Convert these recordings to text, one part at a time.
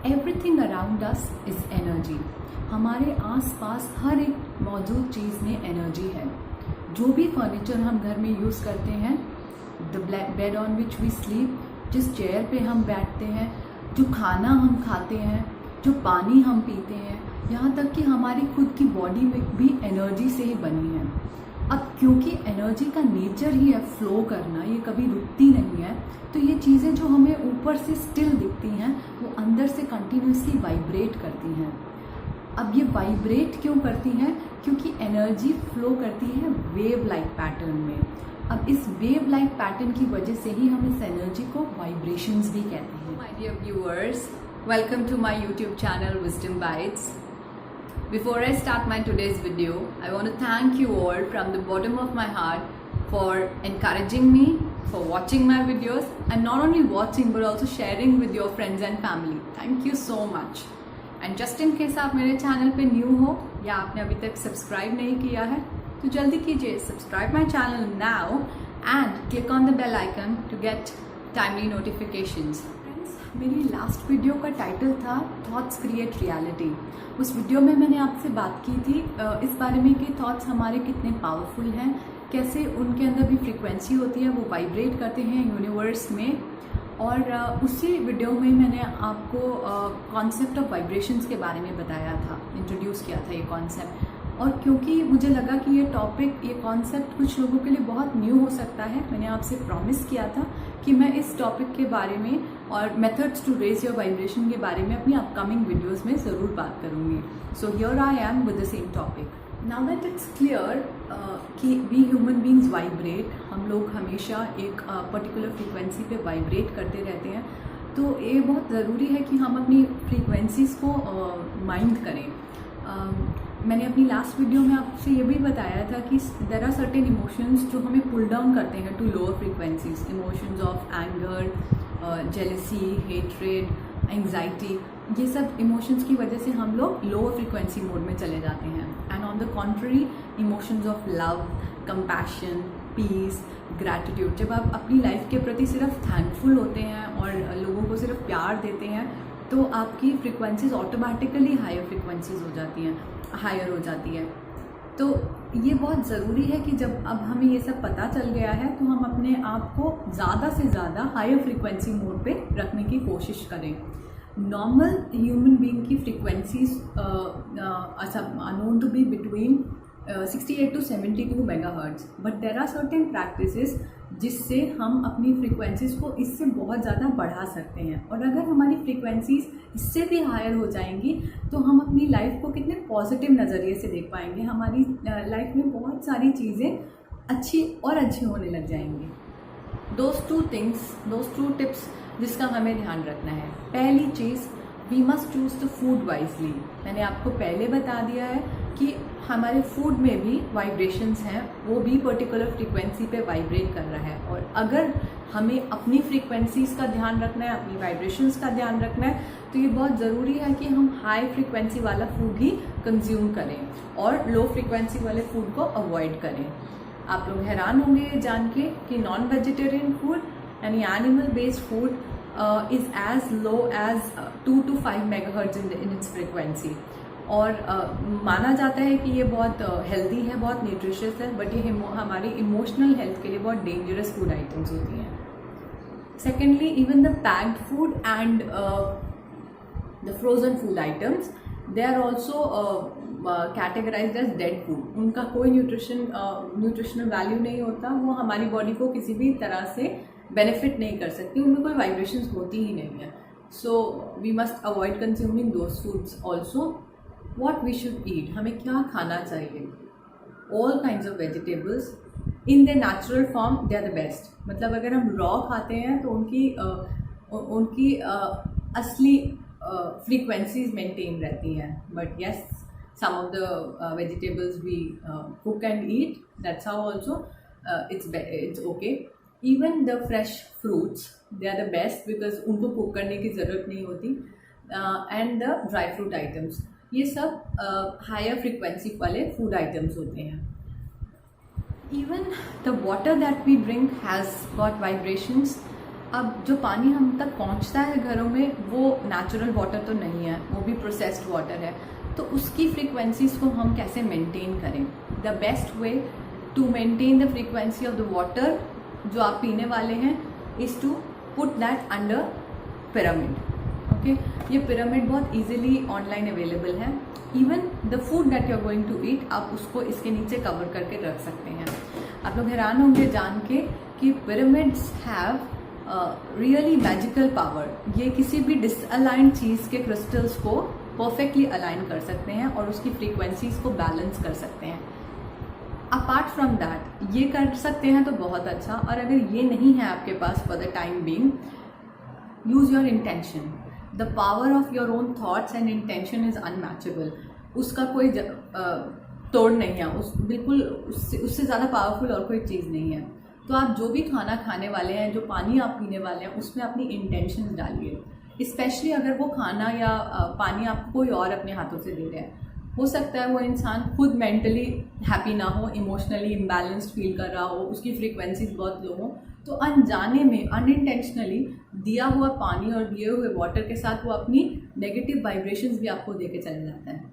Everything around us is energy. हमारे आसपास हर एक मौजूद चीज़ में एनर्जी है। जो भी फर्नीचर हम घर में यूज़ करते हैं, the bed on which we sleep, जिस चेयर पे हम बैठते हैं, जो खाना हम खाते हैं, जो पानी हम पीते हैं, यहाँ तक कि हमारी खुद की बॉडी में भी एनर्जी से ही बनी है। अब क्योंकि एनर्जी का नेचर ही है फ्लो करना, ये कभी रुकती नहीं है, तो ये चीज़ें जो हमें ऊपर से स्टिल दिखती हैं वो अंदर से कंटिन्यूसली वाइब्रेट करती हैं। अब ये वाइब्रेट क्यों करती हैं? क्योंकि एनर्जी फ्लो करती है वेव लाइक पैटर्न में। अब इस वेव लाइक पैटर्न की वजह से ही हम इस एनर्जी को वाइब्रेशंस भी कहते हैं। My dear viewers, welcome to my YouTube channel Wisdom Bytes. Before I start my today's video, I want to thank you all from the bottom of my heart for encouraging me, for watching my videos, and not only watching but also sharing with your friends and family. Thank you so much. And just in case आप मेरे channel पे new हो या आपने अभी तक subscribe नहीं किया है तो जल्दी कीजिए, subscribe my channel now and click on the bell icon to get timely notifications. मेरी लास्ट वीडियो का टाइटल था थॉट्स क्रिएट रियलिटी। उस वीडियो में मैंने आपसे बात की थी इस बारे में कि थॉट्स हमारे कितने पावरफुल हैं, कैसे उनके अंदर भी फ्रीक्वेंसी होती है, वो वाइब्रेट करते हैं यूनिवर्स में। और उसी वीडियो में मैंने आपको कॉन्सेप्ट ऑफ वाइब्रेशंस के बारे में बताया था, इंट्रोड्यूस किया था ये कॉन्सेप्ट। और क्योंकि मुझे लगा कि ये टॉपिक, ये कॉन्सेप्ट कुछ लोगों के लिए बहुत न्यू हो सकता है, मैंने आपसे प्रॉमिस किया था कि मैं इस टॉपिक के बारे में और methods to raise your vibration के बारे में अपनी अपकमिंग वीडियोस में ज़रूर बात करूँगी। So here I am with the same topic. Now that it's clear कि वी ह्यूमन बींग्स वाइब्रेट, हम लोग हमेशा एक पर्टिकुलर फ्रीक्वेंसी पे वाइब्रेट करते रहते हैं, तो ये बहुत ज़रूरी है कि हम अपनी फ्रीक्वेंसीज़ को माइंड करें। मैंने अपनी लास्ट वीडियो में आपसे ये भी बताया था कि देयर आर सर्टेन इमोशंस जो हमें पुल डाउन करते हैं to lower frequencies. Emotions of anger, jealousy, hatred, anxiety, ये सब इमोशंस की वजह से हम लोग लोअर फ्रीक्वेंसी मोड में चले जाते हैं। And on the contrary, emotions of love, compassion, peace, gratitude, जब आप अपनी लाइफ के प्रति सिर्फ थैंकफुल होते हैं और लोगों को सिर्फ प्यार देते हैं, तो आपकी फ्रीक्वेंसीज ऑटोमेटिकली हायर फ्रीक्वेंसीज हो जाती हैं, हायर हो जाती है। तो ये बहुत ज़रूरी है कि जब अब हमें ये सब पता चल गया है तो हम अपने आप को ज़्यादा से ज़्यादा हायर फ्रीक्वेंसी मोड पे रखने की कोशिश करें। नॉर्मल ह्यूमन बीइंग की frequencies are known to be between 68 to 72 megahertz, but there are certain practices जिससे हम अपनी फ्रीक्वेंसीज को इससे बहुत ज़्यादा बढ़ा सकते हैं। और अगर हमारी फ्रीक्वेंसीज इससे भी हायर हो जाएंगी तो हम अपनी लाइफ को कितने पॉजिटिव नज़रिए से देख पाएंगे, हमारी लाइफ में बहुत सारी चीज़ें अच्छी और अच्छी होने लग जाएंगी। दोज टू टिप्स जिसका हमें ध्यान रखना है। पहली चीज़, we must choose the food wisely. मैंने आपको पहले बता दिया है कि हमारे फूड में भी वाइब्रेशंस हैं, वो भी पर्टिकुलर फ्रीक्वेंसी पे वाइब्रेट कर रहा है। और अगर हमें अपनी फ्रीक्वेंसीज का ध्यान रखना है, अपनी वाइब्रेशंस का ध्यान रखना है, तो ये बहुत ज़रूरी है कि हम हाई फ्रीक्वेंसी वाला फूड ही कंज्यूम करें और लो फ्रीक्वेंसी वाले फूड को अवॉइड करें। आप लोग हैरान होंगे ये जान के कि नॉन वेजिटेरियन फूड यानी animal based food is as low as 2 to 5 megahertz in its frequency। और माना जाता है कि ये बहुत हेल्दी है, बहुत न्यूट्रिशियस है, बट ये हमारी इमोशनल हेल्थ के लिए बहुत डेंजरस फूड आइटम्स होती हैं। Secondly, even the packed food and the frozen food items, they are also categorised as dead food. उनका कोई न्यूट्रिशनल वैल्यू नहीं होता, वो हमारी बॉडी को किसी भी तरह से बेनिफिट नहीं कर सकती, उनमें कोई वाइब्रेशंस होती ही नहीं है। So we must avoid consuming those foods also. What we should eat, हमें क्या खाना चाहिए? All kinds of vegetables in the natural form, they are the best. मतलब अगर हम रॉ खाते हैं तो उनकी असली फ्रीक्वेंसीज मेंटेन रहती हैं। But yes, some of the vegetables we cook and eat, that's how also it's okay. Even the fresh fruits, they are the best because उनको कुक करने की ज़रूरत नहीं होती। And the dry fruit items, ये सब हायर फ्रीक्वेंसी वाले food items होते हैं। Even the water that we drink has got vibrations. अब जो पानी हम तक पहुंचता है घरों में वो नेचुरल वाटर तो नहीं है, वो भी प्रोसेस्ड वाटर है। तो उसकी फ्रीक्वेंसीज को हम कैसे मेंटेन करें? The best way to maintain the frequency of the water जो आप पीने वाले हैं is to put that under pyramid. Okay, ये पिरामिड बहुत इजीली ऑनलाइन अवेलेबल है। Even the food that you are going to eat, आप उसको इसके नीचे कवर करके रख सकते हैं। आप लोग हैरान होंगे जान के कि pyramids have really magical power. ये किसी भी डिसअलाइंड चीज़ के क्रिस्टल्स को परफेक्टली अलाइन कर सकते हैं और उसकी फ्रीक्वेंसीज को बैलेंस कर सकते हैं। अपार्ट फ्रॉम दैट ये कर सकते हैं तो बहुत अच्छा, और अगर ये नहीं है आपके पास for the time being, use your intention. The power of your own thoughts and intention is unmatchable. उसका कोई तोड़ नहीं है, बिल्कुल उससे ज़्यादा पावरफुल और कोई चीज़ नहीं है। तो आप जो भी खाना खाने वाले हैं, जो पानी आप पीने वाले हैं, उसमें अपनी इंटेंशन डालिए। स्पेशली अगर वो खाना या पानी आपको कोई और अपने हाथों से दे रहा है, हो सकता है वो इंसान खुद मेंटली हैप्पी ना हो, इमोशनली इम्बैलेंस्ड फील कर रहा हो, उसकी फ्रीक्वेंसीज बहुत लो हो, तो अनजाने में अनइंटेंशनली दिया हुआ पानी और दिए हुए वाटर के साथ वो अपनी नेगेटिव वाइब्रेशंस भी आपको देके चले जाता है।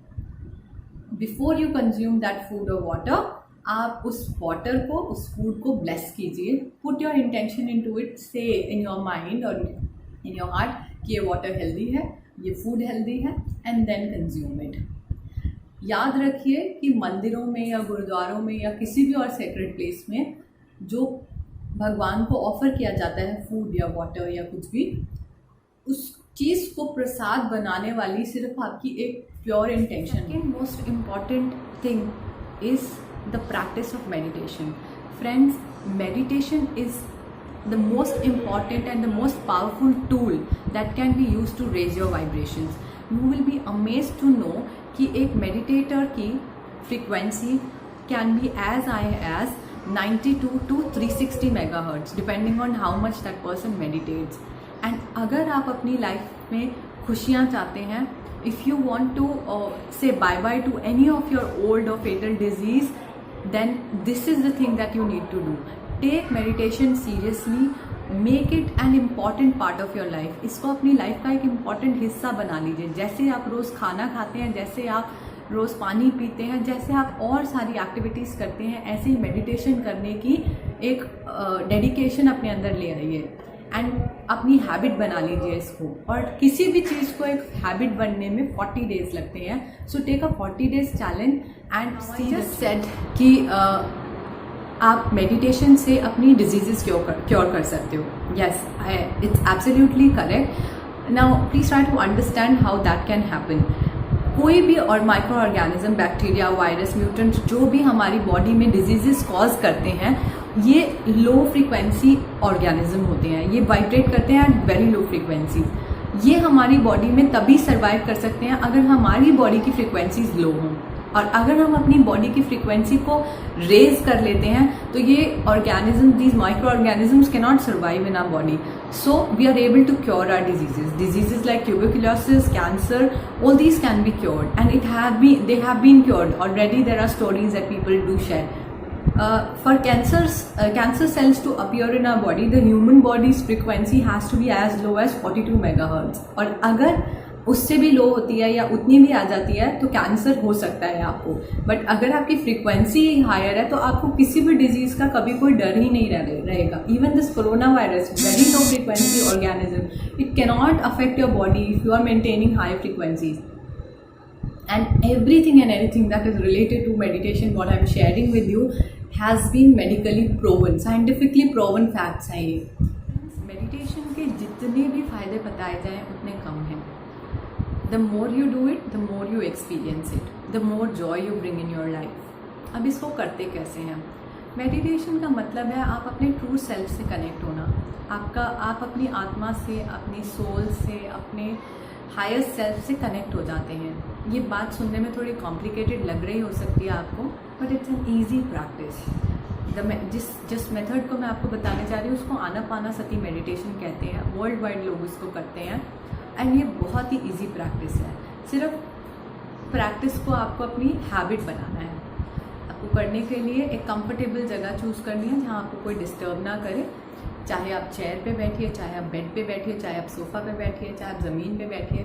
Before you consume that food और वाटर, आप उस वाटर को, उस फूड को ब्लेस कीजिए। Put your intention into it, से इन योर माइंड और इन योर हार्ट कि ये वाटर हेल्दी है, ये फूड हेल्दी है, एंड देन कंज्यूम इट। याद रखिए कि मंदिरों में या गुरुद्वारों में या किसी भी और सेक्रेट प्लेस में जो भगवान को ऑफर किया जाता है फूड या वाटर या कुछ भी, उस चीज़ को प्रसाद बनाने वाली सिर्फ आपकी एक प्योर इंटेंशन है। Most important thing is the practice of meditation. Friends, meditation is the most important and the most powerful tool that can be used to raise your vibrations. You will be amazed to know कि एक meditator की frequency can be as high as 92 to 360 megahertz depending on how much that person meditates. And अगर आप अपनी life में खुशियाँ चाहते हैं, if you want to say bye bye to any of your old or fatal disease, then this is the thing that you need to do. Take meditation seriously, make it an important part of your life. इसको अपनी life का एक important हिस्सा बना लीजिए। जैसे आप रोज़ खाना खाते हैं, जैसे आप रोज़ पानी पीते हैं, जैसे आप और सारी एक्टिविटीज़ करते हैं, ऐसे ही मेडिटेशन करने की एक डेडिकेशन अपने अंदर ले आइए एंड अपनी हैबिट बना लीजिए इसको। और किसी भी चीज़ को एक हैबिट बनने में 40 डेज लगते हैं। So take a 40 days challenge and see just said कि आप मेडिटेशन से अपनी डिजीजेस क्योर कर सकते हो। Yes, it's absolutely correct. Now please try to understand how that can happen. कोई भी और micro organism, bacteria, virus, mutant जो भी हमारी बॉडी में डिजीजेस कॉज करते हैं, ये लो फ्रीक्वेंसी ऑर्गेनिज्म होते हैं। ये वाइब्रेट करते हैं एट वेरी लो फ्रीक्वेंसी। ये हमारी बॉडी में तभी सर्वाइव कर सकते हैं अगर हमारी बॉडी की फ्रीक्वेंसीज लो हों। और अगर हम अपनी बॉडी की फ्रीक्वेंसी को रेज कर लेते हैं तो ये organism, these micro organisms cannot survive in our body. So we are able to cure our diseases like tuberculosis, cancer, all these can be cured, and they have been cured already. There are stories that people do share. For cancer cells to appear in our body, the human body's frequency has to be as low as 42 megahertz. और अगर उससे भी लो होती है या उतनी भी आ जाती है तो कैंसर हो सकता है आपको। बट अगर आपकी फ्रीक्वेंसी हायर है तो आपको किसी भी डिजीज का कभी कोई डर ही नहीं रहेगा। Even this corona virus, very low frequency organism, it cannot affect your body if you are maintaining high frequencies. And everything and anything that is related to meditation, what I am sharing with you, has been medically proven, scientifically proven facts हैं ये। Meditation के जितने भी फायदे बताए जाएं उतने कम हैं। The more you do it, the more you experience it, the more joy you bring in your life. अब इसको करते कैसे हैं? मेडिटेशन का मतलब है आप अपने ट्रू सेल्फ से कनेक्ट होना। आप अपनी आत्मा से, अपनी सोल से, अपने हायर सेल्फ से कनेक्ट हो जाते हैं। ये बात सुनने में थोड़ी कॉम्प्लिकेटेड लग रही हो सकती है आपको, but it's an easy practice. जिस मेथड को मैं आपको बताने जा रही हूँ उसको आनापानासती मेडिटेशन कहते हैं। वर्ल्ड वाइड लोग इसको करते हैं एंड ये बहुत ही इजी प्रैक्टिस है। सिर्फ प्रैक्टिस को आपको अपनी हैबिट बनाना है। आपको करने के लिए एक कंफर्टेबल जगह चूज़ करनी है जहाँ आपको कोई डिस्टर्ब ना करे। चाहे आप चेयर पे बैठिए, चाहे आप बेड पे बैठिए, चाहे आप सोफ़ा पे बैठिए, चाहे आप ज़मीन पे बैठिए,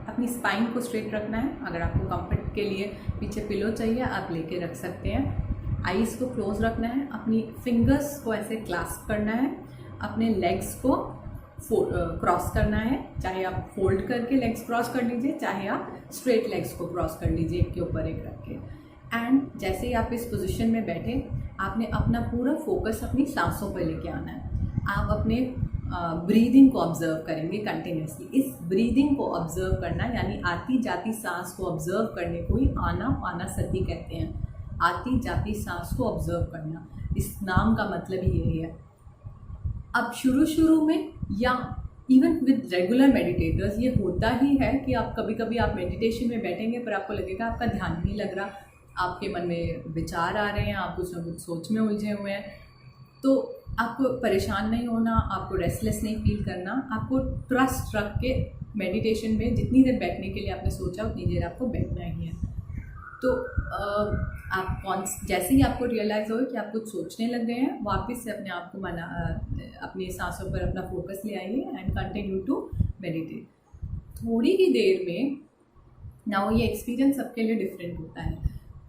अपनी स्पाइन को स्ट्रेट रखना है। अगर आपको कंफर्ट के लिए पीछे पिलो चाहिए आप लेके रख सकते हैं। आईज़ को क्लोज रखना है, अपनी फिंगर्स को ऐसे क्लास्प करना है, अपने लेग्स को क्रॉस करना है। चाहे आप फोल्ड करके लेग्स क्रॉस कर लीजिए, चाहे आप स्ट्रेट लेग्स को क्रॉस कर लीजिए एक के ऊपर एक रख के। एंड जैसे ही आप इस पोजीशन में बैठे, आपने अपना पूरा फोकस अपनी सांसों पर लेके आना है। आप अपने ब्रीदिंग को ऑब्जर्व करेंगे कंटिन्यूसली। इस ब्रीदिंग को ऑब्जर्व करना यानी आती जाती सांस को ऑब्जर्व करने को ही आनापानसति कहते हैं। आती जाती सांस को ऑब्जर्व करना, इस नाम का मतलब ही यही है। अब शुरू में या इवन विद रेगुलर मेडिटेटर्स ये होता ही है कि आप कभी आप मेडिटेशन में बैठेंगे पर आपको लगेगा आपका ध्यान नहीं लग रहा, आपके मन में विचार आ रहे हैं, आप कुछ ना कुछ सोच में उलझे हुए हैं। तो आपको परेशान नहीं होना, आपको रेस्टलेस नहीं फील करना, आपको ट्रस्ट रख के मेडिटेशन में जितनी देर बैठने के लिए आपने सोचा उतनी देर आपको बैठना ही है। तो आप जैसे ही आपको रियलाइज़ हो कि आप कुछ सोचने लग गए हैं, वापस से अपने आप को अपनी सांसों पर अपना फोकस ले आइए एंड कंटिन्यू टू मेडिटेट। थोड़ी ही देर में नाउ ये एक्सपीरियंस सबके लिए डिफरेंट होता है।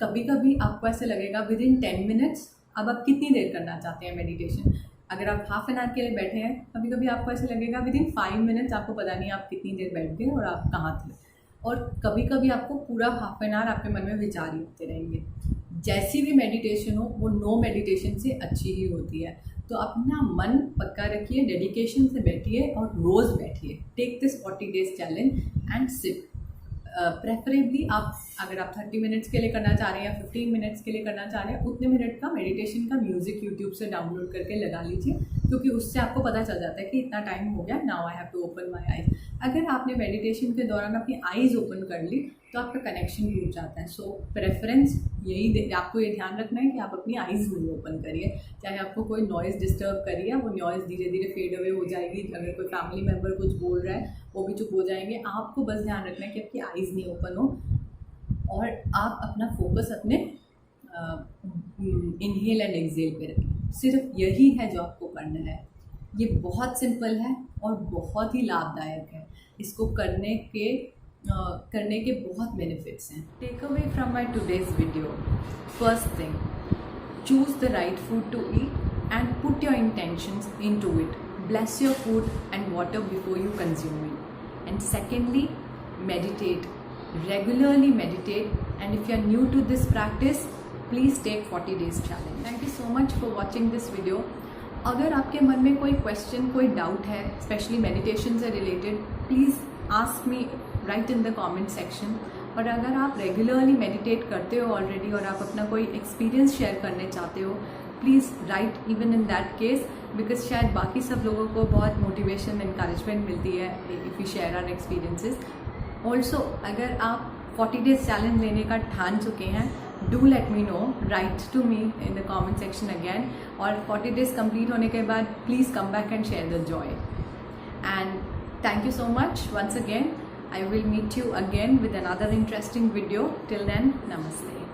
कभी आपको ऐसे लगेगा विद इन 10 मिनट्स। अब आप कितनी देर करना चाहते हैं मेडिटेशन? अगर आप हाफ एन आवर के लिए बैठे हैं, कभी आपको ऐसे लगेगा विद इन 5 मिनट्स, आपको पता नहीं आप कितनी देर बैठ गए और आप कहाँ थे। और कभी आपको पूरा हाफ एन आवर आपके मन में विचार ही होते रहेंगे। जैसी भी मेडिटेशन हो वो नो मेडिटेशन से अच्छी ही होती है। तो अपना मन पक्का रखिए, डेडिकेशन से बैठिए और रोज़ बैठिए। Take this 40 days challenge and sit. Preferably अगर आप 30 मिनट्स के लिए करना चाह रहे हैं या 15 मिनट्स के लिए करना चाह रहे हैं, उतने मिनट का मेडिटेशन का म्यूज़िक यूट्यूब से डाउनलोड करके लगा लीजिए, क्योंकि उससे आपको पता चल जाता है कि इतना टाइम हो गया, now I have to open my eyes. अगर आपने मेडिटेशन के दौरान अपनी आईज़ ओपन कर ली तो आपका कनेक्शन भी हो जाता है। सो प्रेफरेंस यही, आपको ये ध्यान रखना है कि आप अपनी आईज़ नहीं ओपन करिए। चाहे आपको कोई नॉइज़ डिस्टर्ब करिए, वो नॉइज़ धीरे धीरे फेड अवे हो जाएगी। अगर कोई फैमिली मेम्बर कुछ बोल रहा है वो भी चुप हो जाएंगे। आपको बस ध्यान रखना है कि आपकी आईज़ नहीं ओपन हो और आप अपना फोकस अपने इनहेल एंड एक्सहेल पे रखें। सिर्फ यही है जो आपको करना है। ये बहुत सिंपल है और बहुत ही लाभदायक है। इसको करने के बहुत बेनिफिट्स हैं। Take away from my today's video. First thing, choose the right food to eat and put your intentions into it. Bless your food and water before you consume it. And secondly, meditate. Regularly meditate. And if you are new to this practice, please take 40 days challenge. Thank you so much for watching this video. अगर आपके मन में कोई question, कोई doubt है, specially meditation से related, please ask me right in the comment section. और अगर आप रेगुलरली मेडिटेट करते हो ऑलरेडी और आप अपना कोई एक्सपीरियंस शेयर करने चाहते हो, please write even in that case, because शायद बाकी सब लोगों को बहुत मोटिवेशन, इनकरेजमेंट मिलती है if you share our experiences. Also अगर आप 40 डेज चैलेंज लेने का ठान चुके हैं, do let me know, write to me in the comment section again. और 40 डेज कंप्लीट होने के बाद please come back and share the joy. And thank you so much once again. I will meet you again with another interesting video. Till then, namaste.